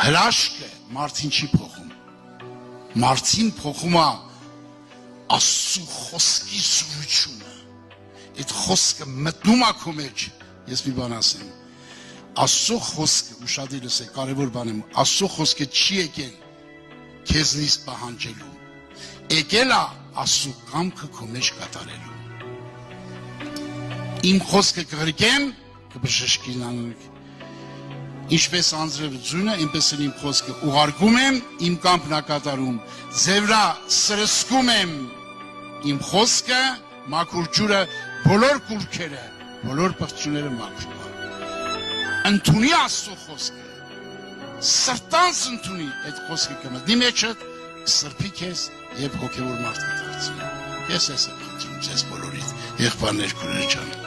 հրաշքը մարդին չի փոխում, մարդին փոխում է Աստծո խոսքի սուրությունը, այդ խոսքը մտնում է քո մեջ, ես մի բան ասեմ, Աստծո խոսքը, ուշադիր եք, կարևոր բան եմ, Աստծո խոսքը չի եկել քեզնից պահանջելու, եկել է Աստծո կամքը քո մեջ կատարելու։ Իմ խոսքը կղրկեմ, կբժշկին ինչպես անձրև ձյունը, այնպես էլ իմ խոսքը ուղարկում եմ, իմ կամքն է կատարում, ձևրա սրսկում եմ իմ խոսքը, մաքուր ջուրը, բոլոր կուրքերը, բոլոր պղծուները մաքրում են։ Ընդունի Աստծո խոսքը, սրտանց ընդունի այդ խոսքը կմտնի մեջդ, սրբի քեզ եւ հոգեոր մարդ կդարձնի։ Ես եմ խնդրում ձեզ բոլորիդ, եղբայրներ, քույրեր ջան։